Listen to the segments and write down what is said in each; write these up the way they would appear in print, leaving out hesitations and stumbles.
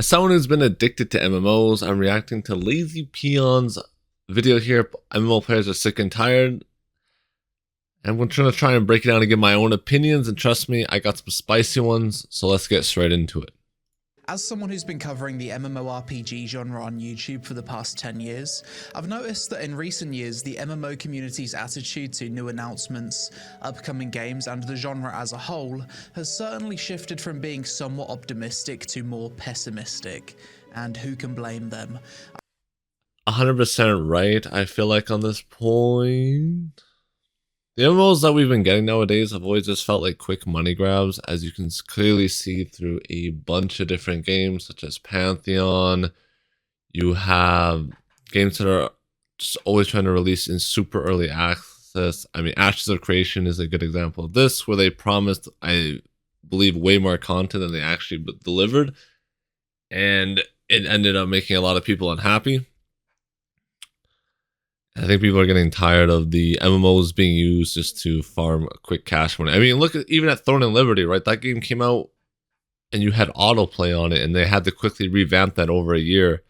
As someone who's been addicted to MMOs, I'm reacting to Lazy Peon's video here. MMO players are sick and tired. And I'm going to try and break it down and give my own opinions. And trust me, I got some spicy ones. So let's get straight into it. As someone who's been covering the MMORPG genre on YouTube for the past 10 years, I've noticed that in recent years, the MMO community's attitude to new announcements, upcoming games, and the genre as a whole has certainly shifted from being somewhat optimistic to more pessimistic. And who can blame them? 100% right, I feel like, on this point. The MMOs that we've been getting nowadays have always just felt like quick money grabs, as you can clearly see through a bunch of different games, such as Pantheon. You have games that are just always trying to release in super early access. I mean, Ashes of Creation is a good example of this, where they promised, I believe, way more content than they actually delivered. And it ended up making a lot of people unhappy. I think people are getting tired of the MMOs being used just to farm a quick cash money. I mean, look at even at Throne and Liberty, right? That game came out and you had autoplay on it, and they had to quickly revamp that over a year.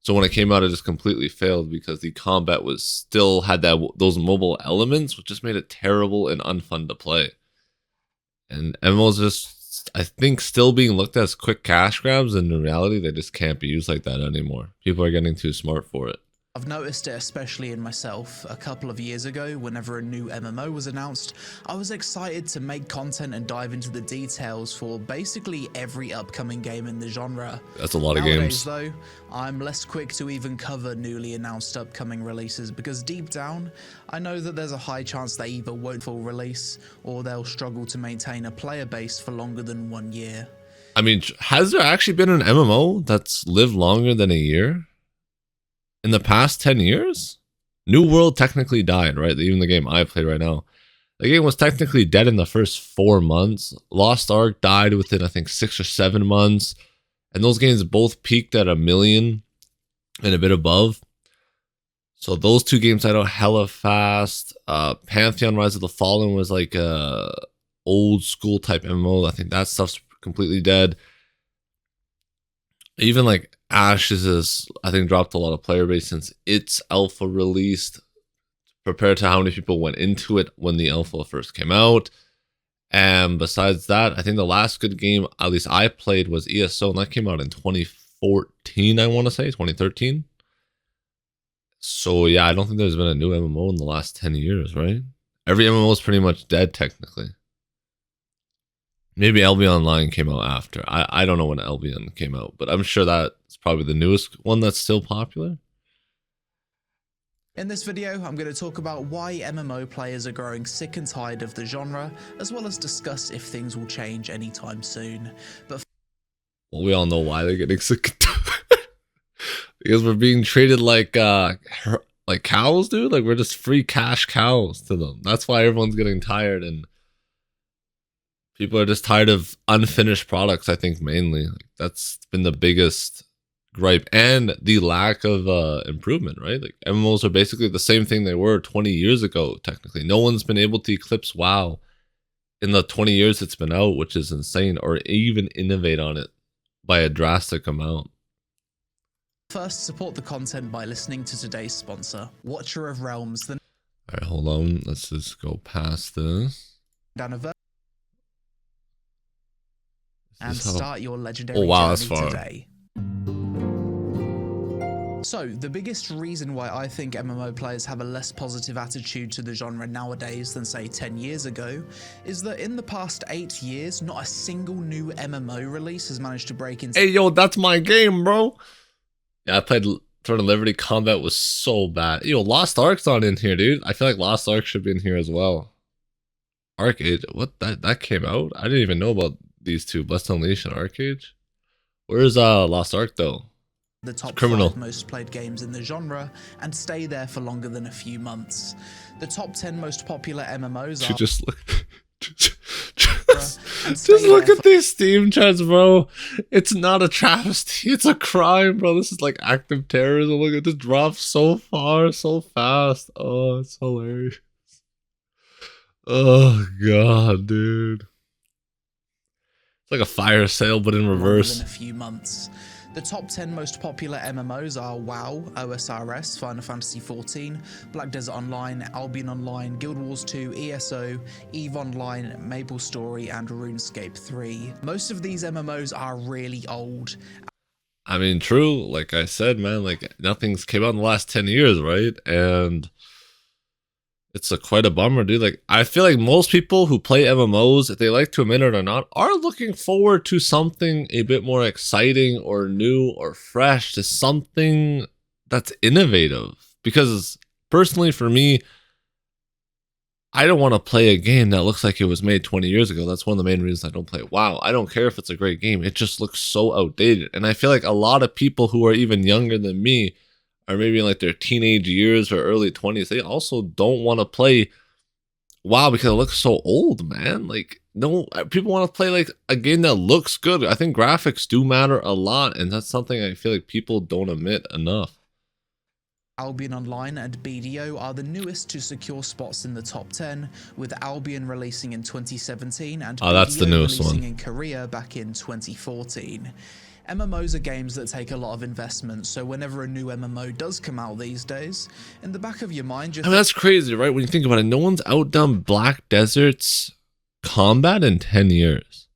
So when it came out, it just completely failed because the combat was still had those mobile elements, which just made it terrible and unfun to play. And MMOs just, I think, still being looked at as quick cash grabs, and in reality, they just can't be used like that anymore. People are getting too smart for it. I've noticed it especially in myself. A couple of years ago, whenever a new MMO was announced, I was excited to make content and dive into the details for basically every upcoming game in the genre. That's a lot of Nowadays, games. Though, I'm less quick to even cover newly announced upcoming releases because deep down, I know that there's a high chance they either won't full release or they'll struggle to maintain a player base for longer than 1 year. I mean, has there actually been an MMO that's lived longer than a year? In the past 10 years? New World technically died, right? Even the game I play right now. The game was technically dead in the first 4 months. Lost Ark died within, I think, 6 or 7 months. And those games both peaked at 1 million and a bit above. So those two games died out hella fast. Pantheon Rise of the Fallen was like a old school type MMO. I think that stuff's completely dead. Even like Ashes is, I think, dropped a lot of player base since its alpha released, compared to how many people went into it when the alpha first came out. And besides that, I think the last good game, at least I played, was ESO, and that came out in 2014, I want to say, 2013. So yeah, I don't think there's been a new MMO in the last 10 years, right? Every MMO is pretty much dead, technically. Maybe LB Online came out after. I don't know when LBN came out, but I'm sure that's probably the newest one that's still popular. In this video, I'm going to talk about why MMO players are growing sick and tired of the genre, as well as discuss if things will change anytime soon. But well, we all know why they're getting sick and tired. Because we're being treated like cows, dude. Like we're just free cash cows to them. That's why everyone's getting tired, and people are just tired of unfinished products, I think, mainly. Like, that's been the biggest gripe. And the lack of improvement, right? Like, MMOs are basically the same thing they were 20 years ago, technically. No one's been able to eclipse WoW in the 20 years it's been out, which is insane, or even innovate on it by a drastic amount. First, support the content by listening to today's sponsor, Watcher of Realms. All right, hold on. Let's just go past this. And start your legendary journey today. So, the biggest reason why I think MMO players have a less positive attitude to the genre nowadays than, say, 10 years ago, is that in the past 8 years, not a single new MMO release has managed to break into— Hey, yo, that's my game, bro! Yeah, I played Throne of Liberty. Combat was so bad. Yo, Lost Ark's not in here, dude. I feel like Lost Ark should be in here as well. Arcade? What? That came out? I didn't even know about these two, Blessed Unleashed and Arcade. Where's Lost Ark though? The top 5 most played games in the genre and stay there for longer than a few months. The top 10 most popular MMOs are— just look at these Steam charts, bro. It's not a travesty, it's a crime, bro. This is like active terrorism. Look at this, drop so far, so fast. Oh, it's hilarious. Oh god, dude. It's like a fire sale, but in reverse. In a few months. The top 10 most popular MMOs are WoW, OSRS, Final Fantasy XIV, Black Desert Online, Albion Online, Guild Wars 2, ESO, EVE Online, MapleStory, and RuneScape 3. Most of these MMOs are really old. I mean, true. Like I said, man, like nothing's came out in the last 10 years, right? And it's quite a bummer, dude. Like, I feel like most people who play MMOs, if they like to admit it or not, are looking forward to something a bit more exciting or new or fresh, to something that's innovative. Because personally, for me, I don't want to play a game that looks like it was made 20 years ago. That's one of the main reasons I don't play WoW. I don't care if it's a great game. It just looks so outdated. And I feel like a lot of people who are even younger than me, or maybe in like their teenage years or early 20s, they also don't want to play WoW because it looks so old, man. Like, no, people want to play like a game that looks good. I think graphics do matter a lot, and that's something I feel like people don't admit enough. Albion Online and BDO are the newest to secure spots in the top 10, with Albion releasing in 2017 and that's the newest releasing one in Korea back in 2014. MMOs are games that take a lot of investment, so whenever a new MMO does come out these days, in the back of your mind, I mean, that's crazy, right? When you think about it, no one's outdone Black Desert's combat in 10 years,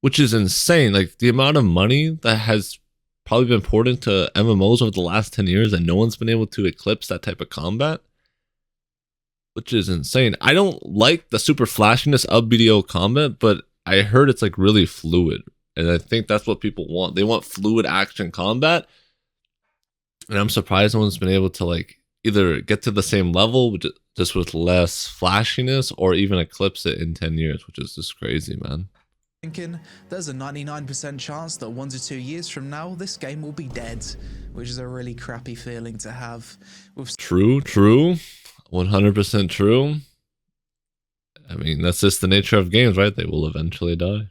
which is insane. Like, the amount of money that has probably been poured into MMOs over the last 10 years, and no one's been able to eclipse that type of combat, which is insane. I don't like the super flashiness of BDO combat, but I heard it's like really fluid. And I think that's what people want. They want fluid action combat. And I'm surprised no one's been able to like either get to the same level, just with less flashiness, or even eclipse it in 10 years, which is just crazy, man. Thinking there's a 99% chance that 1 to 2 years from now, this game will be dead, which is a really crappy feeling to have. True. 100% true. I mean, that's just the nature of games, right? They will eventually die.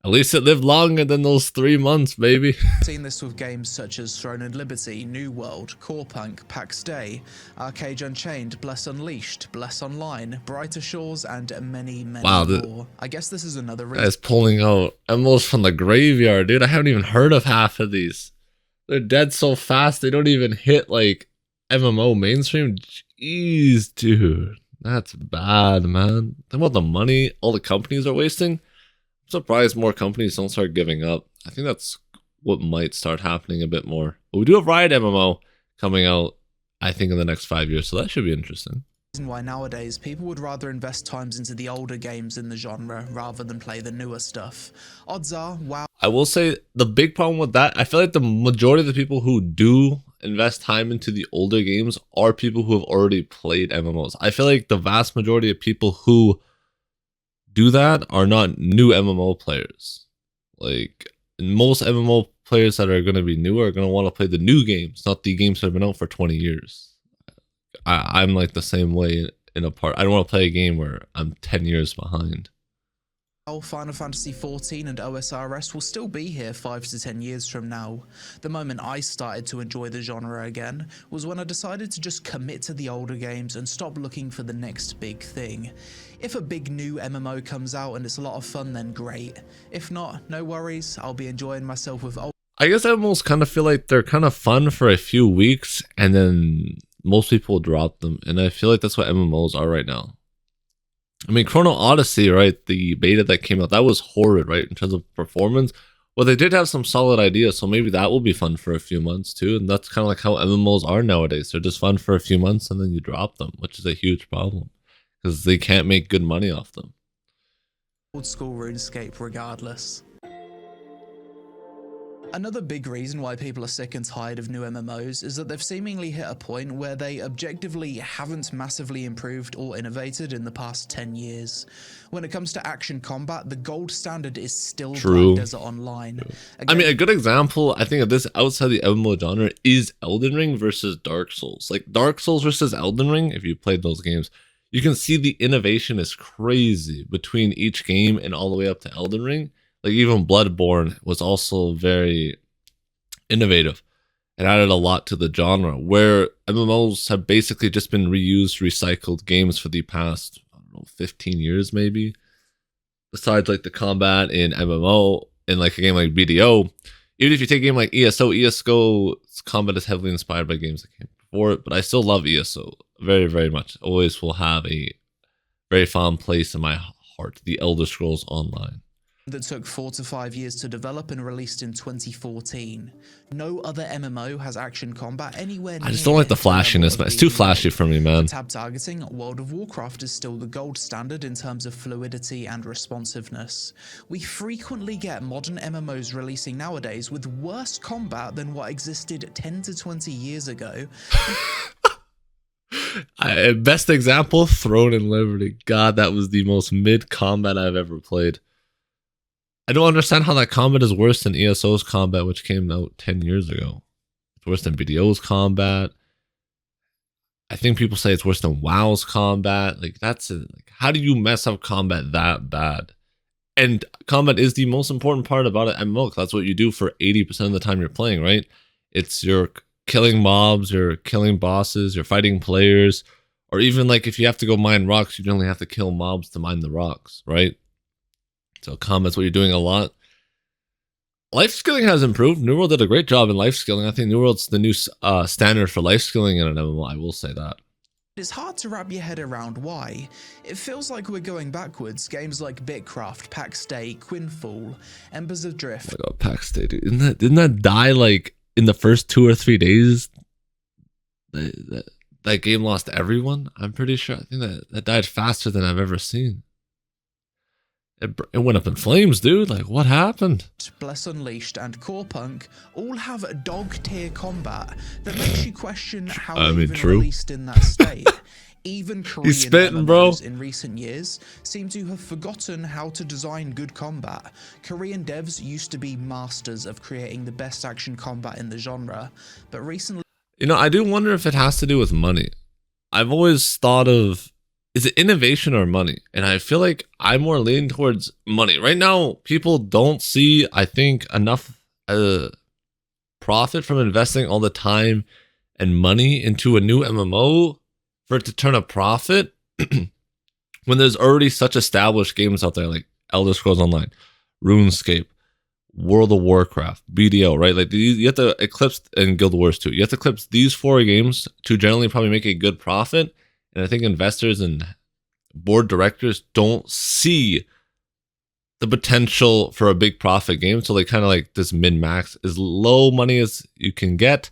At least it lived longer than those 3 months, baby. Seen this with games such as Throne and Liberty, New World, Core Punk, PAX Day, Arcade Unchained, Bless Unleashed, Bless Online, Brighter Shores, and many more. I guess this is another reason. Guy's pulling out MMOs from the graveyard, dude. I haven't even heard of half of these. They're dead so fast, they don't even hit like MMO mainstream. Jeez, dude. That's bad, man. Think about the money all the companies are wasting. Surprised more companies don't start giving up. I think that's what might start happening a bit more. But we do have Riot MMO coming out, I think, in the next 5 years, so that should be interesting. Reason why nowadays people would rather invest times into the older games in the genre rather than play the newer stuff. Odds are, WoW. I will say the big problem with that, I feel like the majority of the people who do invest time into the older games are people who have already played MMOs. I feel like the vast majority of people who do that are not new MMO players. Like, most MMO players that are going to be new are going to want to play the new games, not the games that have been out for 20 years. I'm like the same way in a part. I don't want to play a game where I'm 10 years behind. Final Fantasy XIV and OSRS will still be here 5 to 10 years from now. The moment I started to enjoy the genre again was when I decided to just commit to the older games and stop looking for the next big thing. If a big new MMO comes out and it's a lot of fun, then great. If not, no worries, I'll be enjoying myself with old. I guess I almost kind of feel like they're kind of fun for a few weeks and then most people drop them. And I feel like that's what MMOs are right now. I mean, Chrono Odyssey, right? The beta that came out, that was horrid, right? In terms of performance. Well, they did have some solid ideas, so maybe that will be fun for a few months too. And that's kind of like how MMOs are nowadays. They're just fun for a few months and then you drop them, which is a huge problem because they can't make good money off them. Old school RuneScape regardless. Another big reason why people are sick and tired of new MMOs is that they've seemingly hit a point where they objectively haven't massively improved or innovated in the past 10 years. When it comes to action combat, the gold standard is still Black Desert Online. I mean, a good example, I think, of this outside the MMO genre is Elden Ring versus Dark Souls. Like, Dark Souls versus Elden Ring, if you played those games, you can see the innovation is crazy between each game and all the way up to Elden Ring. Like, even Bloodborne was also very innovative and added a lot to the genre, where MMOs have basically just been reused, recycled games for the past, I don't know, 15 years maybe. Besides like the combat in in like a game like BDO, even if you take a game like ESO's combat is heavily inspired by games that came before it, but I still love ESO very, very much. Always will have a very fond place in my heart. The Elder Scrolls Online. That took 4 to 5 years to develop and released in 2014. No other MMO has action combat anywhere near. I just don't like the flashiness, man. It's too flashy for me, man. Tab targeting, World of Warcraft is still the gold standard in terms of fluidity and responsiveness. We frequently get modern MMOs releasing nowadays with worse combat than what existed 10 to 20 years ago. Best example, Throne and Liberty. God, that was the most mid combat I've ever played. I don't understand how that combat is worse than ESO's combat, which came out 10 years ago. It's worse than BDO's combat. I think people say it's worse than WoW's combat. Like, how do you mess up combat that bad? And combat is the most important part about an MMO, because that's what you do for 80% of the time you're playing, right? It's you're killing mobs, you're killing bosses, you're fighting players, or even like if you have to go mine rocks, you only have to kill mobs to mine the rocks, right? So combat's what you're doing a lot. Life skilling has improved. New World did a great job in life skilling. I think New World's the new standard for life skilling in an MMO. I will say that. It's hard to wrap your head around why. It feels like we're going backwards. Games like Bitcraft, Pax Day, Quinfall, Embers of Drift. Oh my God, Pax Day, dude. Didn't that die like in the first 2 or 3 days? That game lost everyone. I'm pretty sure. I think that died faster than I've ever seen. It went up in flames, dude. Like, what happened? Bless Unleashed and Core Punk all have dog tier combat that makes you question how they even released in that state. Even Korean MMOs in recent years seem to have forgotten how to design good combat. Korean devs used to be masters of creating the best action combat in the genre, but recently... You know, I do wonder if it has to do with money. I've always thought of, is it innovation or money? And I feel like I'm more leaning towards money. Right now, people don't see, I think, enough profit from investing all the time and money into a new MMO for it to turn a profit when there's already such established games out there like Elder Scrolls Online, RuneScape, World of Warcraft, BDO, right? Like you have to eclipse, and Guild Wars 2. You have to eclipse these 4 games to generally probably make a good profit. And I think investors and board directors don't see the potential for a big profit game. So they kind of like this min-max, as low money as you can get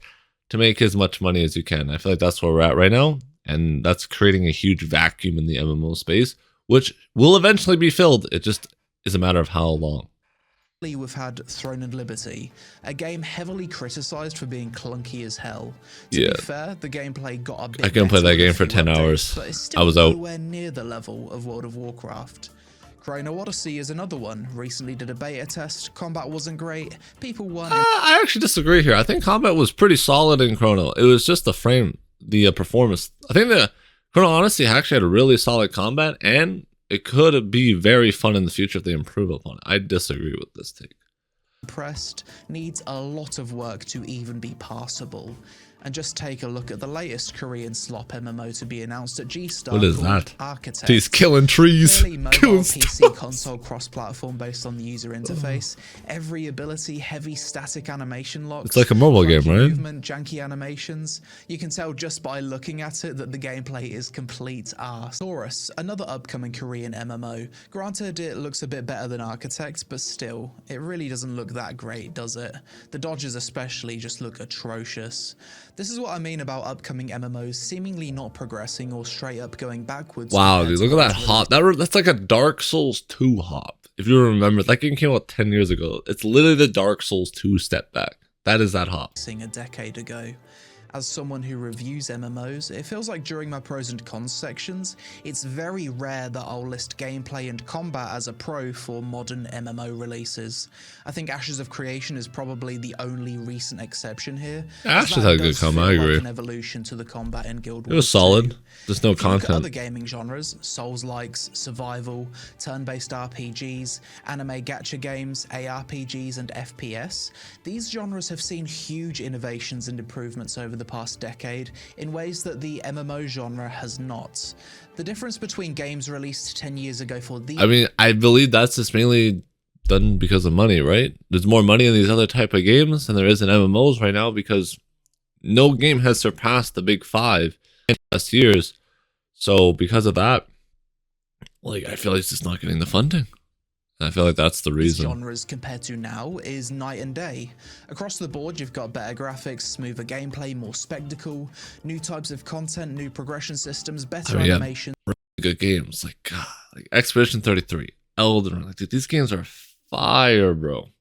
to make as much money as you can. I feel like that's where we're at right now. And that's creating a huge vacuum in the MMO space, which will eventually be filled. It just is a matter of how long. We've had Throne and Liberty, a game heavily criticized for being clunky as hell. To be fair, the gameplay got a bit I couldn't play that game for 10 hours. But it's still I was out. Nowhere near the level of World of Warcraft. Chrono Odyssey is another one. Recently did a beta test. Combat wasn't great. People weren't... I actually disagree here. I think combat was pretty solid in Chrono. It was just the frame, the performance. I think the Chrono Odyssey actually had a really solid combat, and it could be very fun in the future if they improve upon it. I disagree with this take. Impressed needs a lot of work to even be passable. And just take a look at the latest Korean slop MMO to be announced at G-Star. What is that? Architect. He's killing trees. Clearly mobile PC console cross-platform based on the user interface. Every ability, heavy static animation locks. It's like a mobile game, right? Movement, janky animations. You can tell just by looking at it that the gameplay is complete arse. Taurus, another upcoming Korean MMO. Granted, it looks a bit better than Architect, but still, it really doesn't look that great, does it? The dodges especially just look atrocious. This is what I mean about upcoming MMOs seemingly not progressing or straight up going backwards. Wow, dude, look at that hop. That's like a Dark Souls 2 hop. If you remember, that game came out 10 years ago. It's literally the Dark Souls 2 step back. That is that hop. A decade ago. As someone who reviews MMOs, it feels like during my pros and cons sections, it's very rare that I'll list gameplay and combat as a pro for modern MMO releases. I think Ashes of Creation is probably the only recent exception here. Ashes had a good combat, I agree. Like an evolution to the combat in Guild Wars. It was solid. There's no content. Other gaming genres, Souls-likes, survival, turn-based RPGs, anime gacha games, ARPGs, and FPS, these genres have seen huge innovations and improvements over the past decade in ways that the MMO genre has not. The difference between games released 10 years ago for the... I mean, I believe that's just mainly done because of money, right? There's more money in these other type of games than there is in MMOs right now because no game has surpassed the big five in the past years. So because of that, like, I feel like it's just not getting the funding. And I feel like that's the reason. Genres compared to now is night and day. Across the board, you've got better graphics, smoother gameplay, more spectacle, new types of content, new progression systems, better animation. Really good games like God, like Expedition 33, Elden Ring. Like, dude, these games are fire, bro.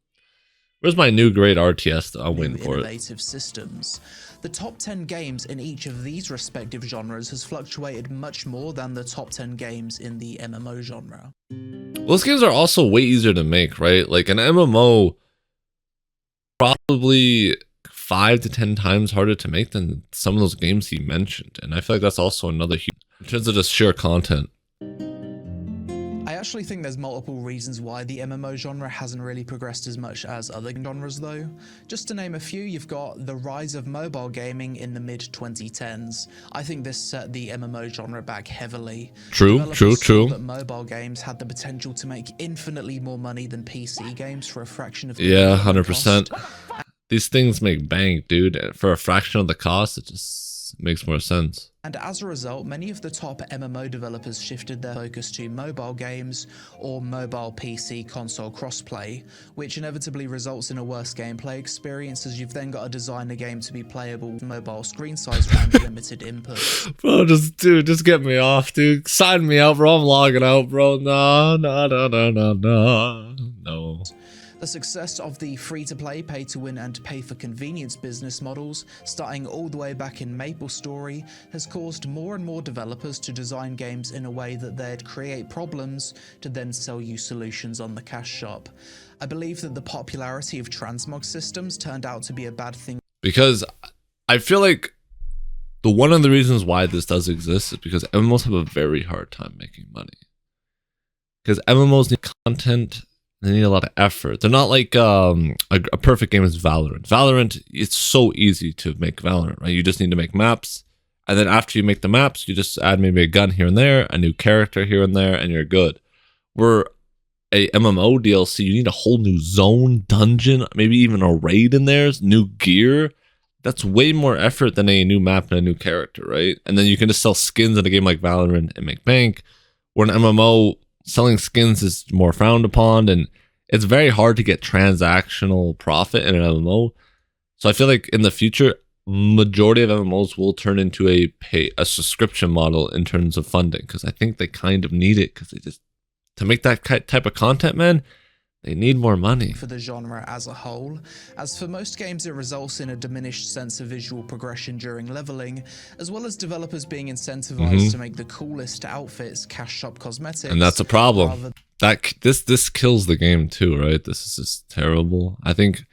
Where's my new great RTS though? I'm waiting for it. Innovative systems. The top 10 games in each of these respective genres has fluctuated much more than the top 10 games in the MMO genre. Those games are also way easier to make, right? Like an MMO, probably 5 to 10 times harder to make than some of those games he mentioned. And I feel like that's also another huge, in terms of just sheer content. I actually think there's multiple reasons why the MMO genre hasn't really progressed as much as other genres though. Just to name a few, you've got the rise of mobile gaming in the mid-2010s. I think this set the MMO genre back heavily. True. That mobile games had the potential to make infinitely more money than PC games for a fraction of the 100%. These things make bank, dude. For a fraction of the cost, it just makes more sense. And as a result, many of the top MMO developers shifted their focus to mobile games or mobile PC console crossplay, which inevitably results in a worse gameplay experience as you've then got to design a game to be playable with mobile screen size and limited input. Bro, just get me off, dude. Sign me out, bro. I'm logging out, bro. No. The success of the free-to-play, pay-to-win and pay-for-convenience business models, starting all the way back in MapleStory, has caused more and more developers to design games in a way that they'd create problems to then sell you solutions on the cash shop. I believe that the popularity of transmog systems turned out to be a bad thing. Because I feel like one of the reasons why this does exist is because MMOs have a very hard time making money. Because MMOs need content. They need a lot of effort. They're not like a perfect game is Valorant. Valorant, it's so easy to make Valorant, right? You just need to make maps. And then after you make the maps, you just add maybe a gun here and there, a new character here and there, and you're good. Where a MMO DLC, you need a whole new zone, dungeon, maybe even a raid in there, new gear. That's way more effort than a new map and a new character, right? And then you can just sell skins in a game like Valorant and make bank. Where an MMO, selling skins is more frowned upon, and it's very hard to get transactional profit in an MMO. So I feel like in the future, majority of MMOs will turn into a subscription model in terms of funding, because I think they kind of need it, because they just, to make that type of content, man, they need more money. For the genre as a whole, as for most games it results in a diminished sense of visual progression during leveling, as well as developers being incentivized to make the coolest outfits cash shop cosmetics. And that's a problem. This kills the game too, right? This is just terrible. I think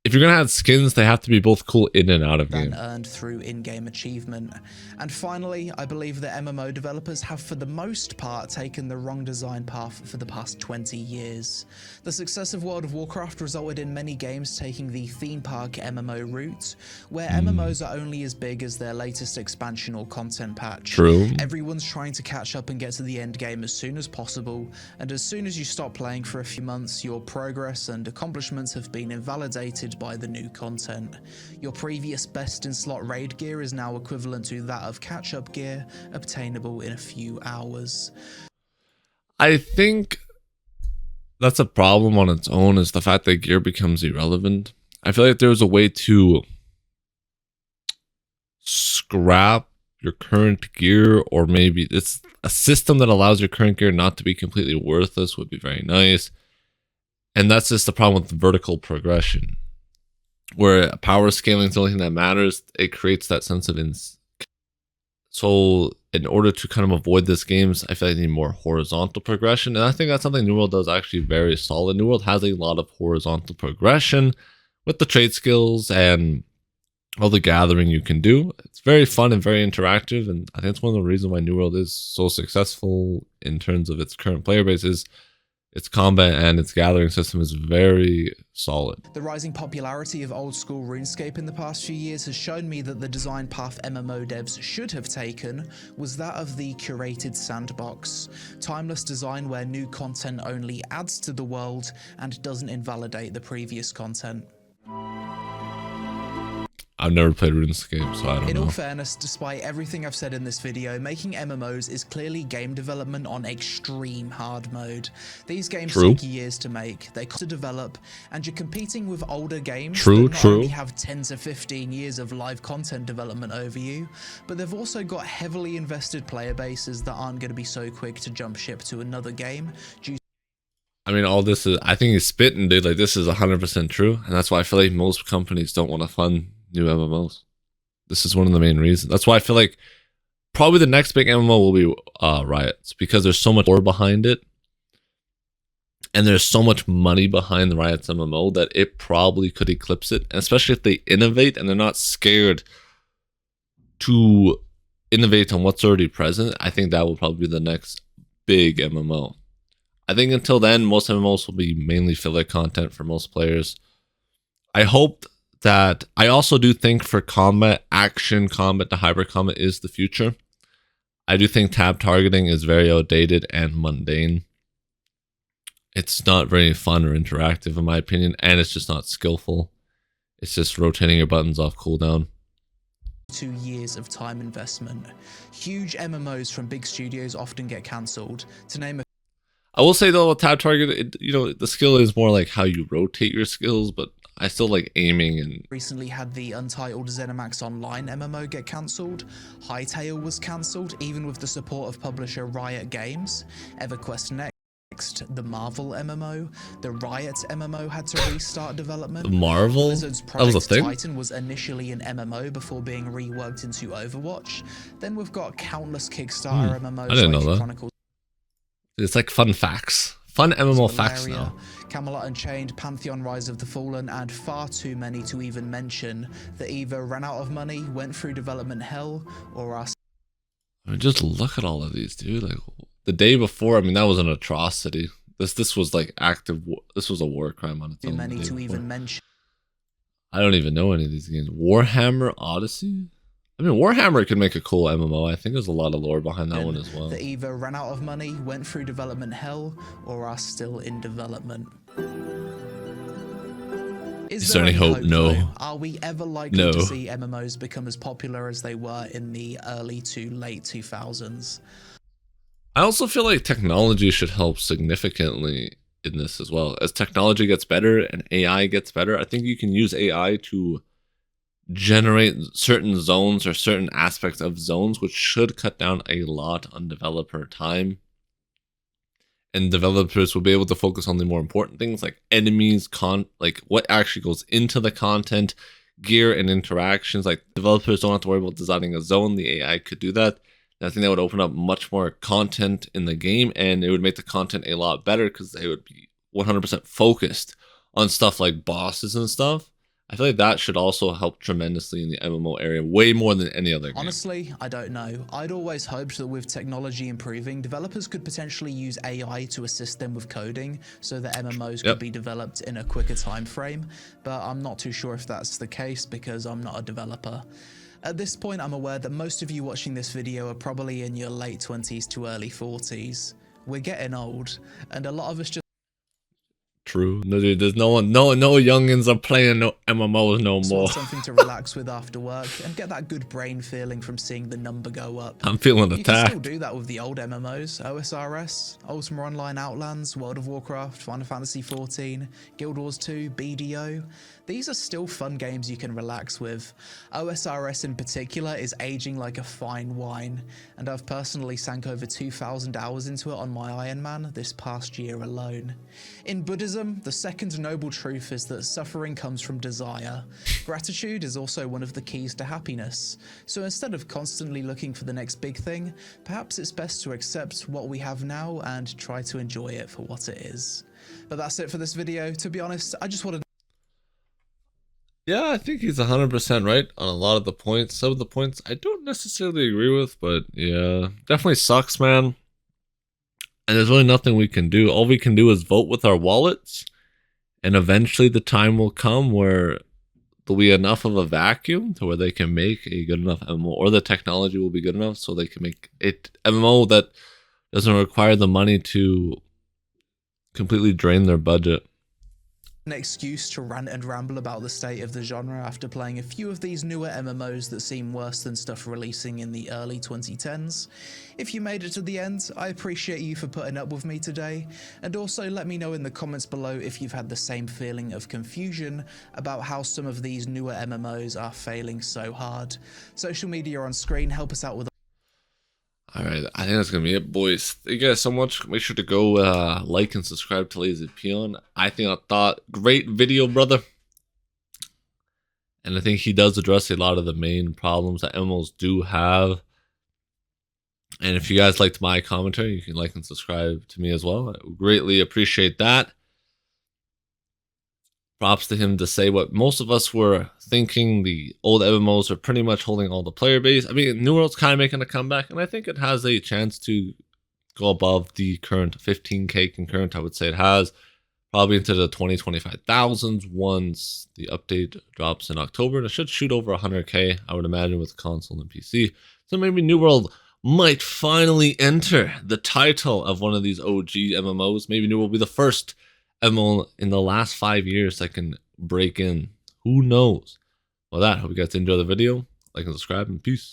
if you're gonna add skins, they have to be both cool in and out of game. Earned through in-game achievement. And finally, I believe that MMO developers have for the most part taken the wrong design path for the past 20 years. The success of World of Warcraft resulted in many games taking the theme park MMO route, where MMOs are only as big as their latest expansion or content patch. True. Everyone's trying to catch up and get to the end game as soon as possible, and as soon as you stop playing for a few months, your progress and accomplishments have been invalidated by the new content. Your previous best in slot raid gear is now equivalent to that of catch-up gear, obtainable in a few hours. I think that's a problem on its own, is the fact that gear becomes irrelevant. I feel like there's a way to scrap your current gear, or maybe it's a system that allows your current gear not to be completely worthless would be very nice. And that's just the problem with vertical progression, where power scaling is the only thing that matters. It creates that sense of so in order to kind of avoid this games, I feel like I need more horizontal progression, and I think that's something New World does actually very solid. New World has a lot of horizontal progression with the trade skills and all the gathering you can do. It's very fun and very interactive, and I think it's one of the reasons why New World is so successful in terms of its current player base is its combat and its gathering system is very solid. The rising popularity of old school RuneScape in the past few years has shown me that the design path MMO devs should have taken was that of the curated sandbox. Timeless design where new content only adds to the world and doesn't invalidate the previous content. I've never played RuneScape, so I don't know. In all fairness, despite everything I've said in this video, making MMOs is clearly game development on extreme hard mode. These games take years to make, they cost to develop, and you're competing with older games that not only have 10 to 15 years of live content development over you, but they've also got heavily invested player bases that aren't going to be so quick to jump ship to another game. I mean, all this is, I think he's spitting, dude. Like, this is 100% true, and that's why I feel like most companies don't want to fund new MMOs. This is one of the main reasons. That's why I feel like probably the next big MMO will be Riot's, because there's so much lore behind it, and there's so much money behind the Riot's MMO that it probably could eclipse it. And especially if they innovate and they're not scared to innovate on what's already present, I think that will probably be the next big MMO. I think until then, most MMOs will be mainly filler content for most players. I hope that, I also do think for combat, action combat to hybrid combat is the future. I do think tab targeting is very outdated and mundane. It's not very fun or interactive in my opinion, and it's just not skillful. It's just rotating your buttons off cooldown. 2 years of time investment. Huge MMOs from big studios often get cancelled. To name a I will say though, with tab target, you know, the skill is more like how you rotate your skills, but I still like aiming. And recently had the untitled ZeniMax Online MMO get cancelled. Hytale was cancelled, even with the support of publisher Riot Games. EverQuest Next, the Marvel MMO, the Riot MMO had to restart development. Marvel? Blizzard's Project Titan was initially an MMO before being reworked into Overwatch. Then we've got countless Kickstarter MMOs. I didn't know that. Chronicles. It's like fun facts. Fun MMO facts now. Camelot Unchained, Pantheon Rise of the Fallen, and far too many to even mention that either ran out of money, went through development hell, or are... I mean, just look at all of these, dude. Like, the day before, I mean, that was an atrocity. This was like active, this was a war crime on its own. Too many to even mention. I don't even know any of these games. Warhammer Odyssey? I mean, Warhammer could make a cool MMO. I think there's a lot of lore behind that one as well. That either ran out of money, went through development hell, or are still in development. Is there any hope? No. Though? Are we ever likely to see MMOs become as popular as they were in the early to late 2000s? I also feel like technology should help significantly in this as well. As technology gets better and AI gets better, I think you can use AI to generate certain zones or certain aspects of zones, which should cut down a lot on developer time, and developers will be able to focus on the more important things like enemies, like what actually goes into the content, gear, and interactions. Like, developers don't have to worry about designing a zone. The AI could do that, and I think that would open up much more content in the game, and it would make the content a lot better because they would be 100% focused on stuff like bosses and stuff. I feel like that should also help tremendously in the MMO area, way more than any other game. Honestly, I don't know. I'd always hoped that with technology improving, developers could potentially use AI to assist them with coding so that MMOs could be developed in a quicker time frame, but I'm not too sure if that's the case because I'm not a developer. At this point, I'm aware that most of you watching this video are probably in your late 20s to early 40s. We're getting old, and a lot of us just... True. No, dude, there's no youngins are playing no MMOs no more. Something to relax with after work and get that good brain feeling from seeing the number go up. I'm feeling attacked. You can still do that with the old MMOs, OSRS, Ultima Online Outlands, World of Warcraft, Final Fantasy XIV, Guild Wars 2, BDO. These are still fun games you can relax with. OSRS in particular is aging like a fine wine, and I've personally sank over 2,000 hours into it on my Iron Man this past year alone. In Buddhism, the second noble truth is that suffering comes from desire. Gratitude is also one of the keys to happiness. So instead of constantly looking for the next big thing, perhaps it's best to accept what we have now and try to enjoy it for what it is. But that's it for this video. To be honest, I just wanted... Yeah, I think he's 100% right on a lot of the points. Some of the points I don't necessarily agree with, but yeah, definitely sucks, man. And there's really nothing we can do. All we can do is vote with our wallets, and eventually the time will come where there'll be enough of a vacuum to where they can make a good enough MMO, or the technology will be good enough so they can make it MMO that doesn't require the money to completely drain their budget. An excuse to rant and ramble about the state of the genre after playing a few of these newer MMOs that seem worse than stuff releasing in the early 2010s. If you made it to the end, I appreciate you for putting up with me today, and also let me know in the comments below if you've had the same feeling of confusion about how some of these newer MMOs are failing so hard. Social media on screen, help us out with. Alright, I think that's gonna be it, boys. Thank you guys so much. Make sure to go like and subscribe to Lazy Peon. I thought great video, brother. And I think he does address a lot of the main problems that MMOs do have. And if you guys liked my commentary, you can like and subscribe to me as well. I greatly appreciate that. Props to him to say what most of us were thinking. The old MMOs are pretty much holding all the player base. I mean, New World's kind of making a comeback, and I think it has a chance to go above the current 15k concurrent. I would say it has probably into the 20-25,000s once the update drops in October. And it should shoot over 100k, I would imagine, with console and PC. So maybe New World might finally enter the title of one of these OG MMOs. Maybe New World will be the first MMO in the last 5 years that can break in. Who knows? Well, that, hope you guys enjoy the video. Like and subscribe, and peace.